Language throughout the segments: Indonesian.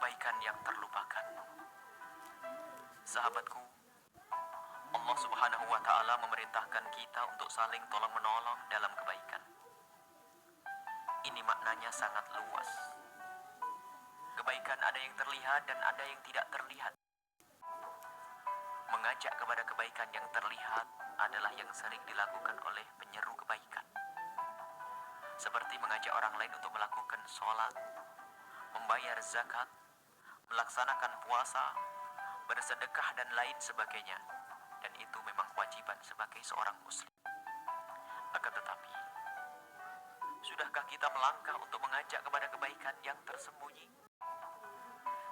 Kebaikan yang terlupakan. Sahabatku, Allah Subhanahu wa Ta'ala memerintahkan kita untuk saling tolong-menolong dalam kebaikan. Ini maknanya sangat luas. Kebaikan ada yang terlihat dan ada yang tidak terlihat. Mengajak kepada kebaikan yang terlihat adalah yang sering dilakukan oleh penyeru kebaikan. Seperti mengajak orang lain untuk melakukan sholat, membayar zakat, melaksanakan puasa, bersedekah dan lain sebagainya. Dan itu memang kewajiban sebagai seorang muslim. Akan tetapi, sudahkah kita melangkah untuk mengajak kepada kebaikan yang tersembunyi?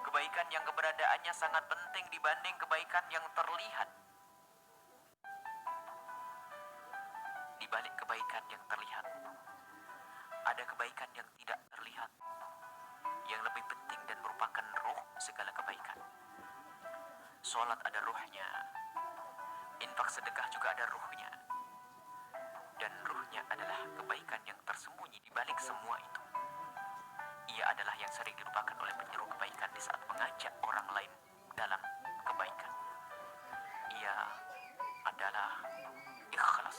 Kebaikan yang keberadaannya sangat penting dibanding kebaikan yang terlihat. Di balik kebaikan yang terlihat, ada kebaikan yang tidak terlihat, yang lebih penting dan merupakan ruh segala kebaikan. Sholat ada ruhnya, infak sedekah juga ada ruhnya. Dan ruhnya adalah kebaikan yang tersembunyi di balik semua itu. Ia adalah yang sering dilupakan oleh penyeru kebaikan di saat mengajak orang lain dalam kebaikan. Ia adalah ikhlas.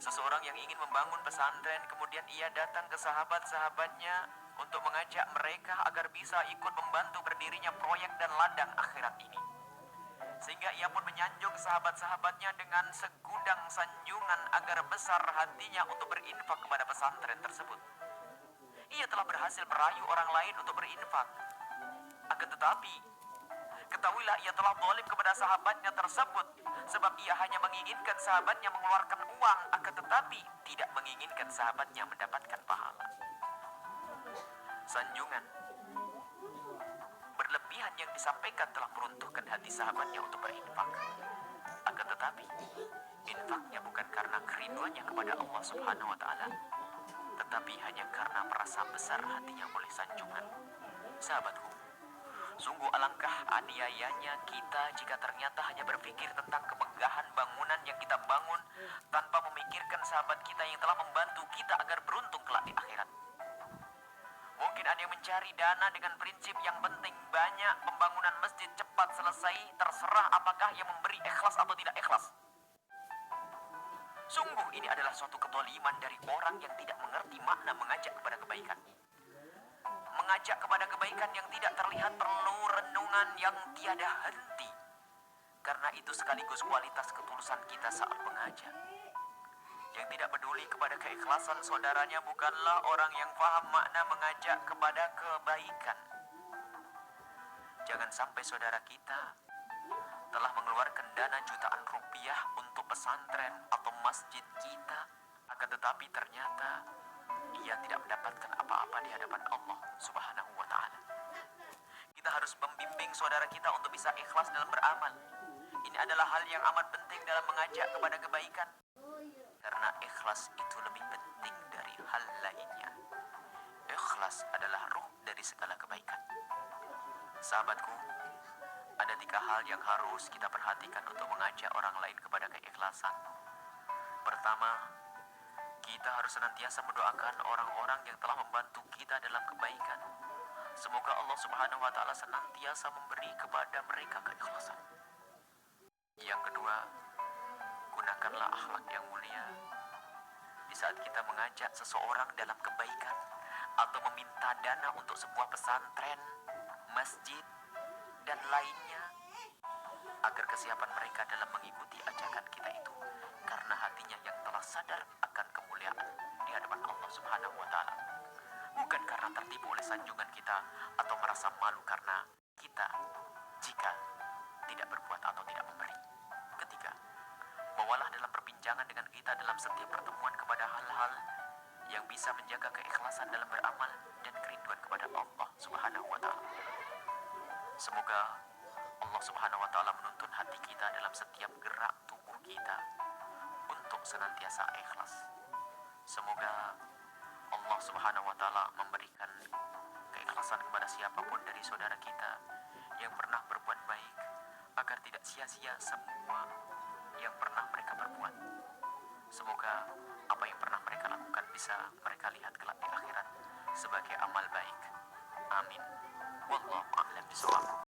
Seseorang yang ingin membangun pesantren, kemudian ia datang ke sahabat-sahabatnya untuk mengajak mereka agar bisa ikut membantu berdirinya proyek dan ladang akhirat ini. Sehingga ia pun menyanjung sahabat-sahabatnya dengan segudang sanjungan agar besar hatinya untuk berinfak kepada pesantren tersebut. Ia telah berhasil merayu orang lain untuk berinfak. Akan tetapi, ketahuilah ia telah zalim kepada sahabatnya tersebut, sebab ia hanya menginginkan sahabatnya mengeluarkan uang, akan tetapi tidak menginginkan sahabatnya mendapatkan pahala. Sanjungan berlebihan yang disampaikan telah meruntuhkan hati sahabatnya untuk berinfak. Akan tetapi, infaknya bukan karena kerinduannya kepada Allah Subhanahu wa Ta'ala, tetapi hanya karena merasa besar hatinya oleh sanjungan. Sahabatku, sungguh alangkah aniayanya kita jika ternyata hanya berpikir tentang kemegahan bangunan yang kita bangun tanpa memikirkan sahabat kita yang telah membantu kita agar beruntung kelak di akhirat. Mungkin ada yang mencari dana dengan prinsip yang penting banyak pembangunan masjid cepat selesai, terserah apakah yang memberi ikhlas atau tidak ikhlas. Sungguh ini adalah suatu ketoliman dari orang yang tidak mengerti makna mengajak kepada kebaikan. Mengajak kepada kebaikan yang tidak terlihat perlu renungan yang tiada henti. Karena itu sekaligus kualitas ketulusan kita saat mengajak. Yang tidak peduli kepada keikhlasan saudaranya bukanlah orang yang paham makna mengajak kepada kebaikan. Jangan sampai saudara kita telah mengeluarkan dana jutaan rupiah untuk pesantren atau masjid kita, akan tetapi ternyata ia tidak mendapatkan apa-apa di hadapan Allah Subhanahu wa Ta'ala. Kita harus membimbing saudara kita untuk bisa ikhlas dalam beramal. Ini adalah hal yang amat penting dalam mengajak kepada kebaikan. Karena ikhlas itu lebih penting dari hal lainnya. Ikhlas adalah ruh dari segala kebaikan. Sahabatku, ada 3 hal yang harus kita perhatikan untuk mengajak orang lain kepada keikhlasan. Pertama, kita harus senantiasa mendoakan orang-orang yang telah membantu kita dalam kebaikan. Semoga Allah Subhanahu wa Ta'ala senantiasa memberi kepada mereka keikhlasan. Yang kedua, gunakanlah akhlak yang mulia. Di saat kita mengajak seseorang dalam kebaikan atau meminta dana untuk sebuah pesantren, masjid, dan lainnya, agar kesiapan mereka dalam mengikuti ajakan kita itu karena hatinya yang telah sadar akan kemuliaan di hadapan Allah Subhanahu wa Ta'ala, bukan karena tertipu oleh sanjungan kita atau merasa malu karena kita jika tidak berbuat atau tidak memberi. Ketiga, bawalah dalam perbincangan dengan kita dalam setiap pertemuan kepada hal-hal yang bisa menjaga keikhlasan dalam beramal dan kerinduan kepada Allah Subhanahu wa Ta'ala. Semoga Allah Subhanahu wa Ta'ala menuntun hati kita dalam setiap gerak tubuh kita untuk senantiasa ikhlas. Semoga Allah Subhanahu wa Ta'ala memberikan keikhlasan kepada siapapun dari saudara kita yang pernah berbuat baik, agar tidak sia-sia semua yang pernah mereka berbuat. Semoga apa yang pernah mereka lakukan bisa mereka lihat kelak di akhirat sebagai amal baik. Amin. Wallahu a'lam bishawab.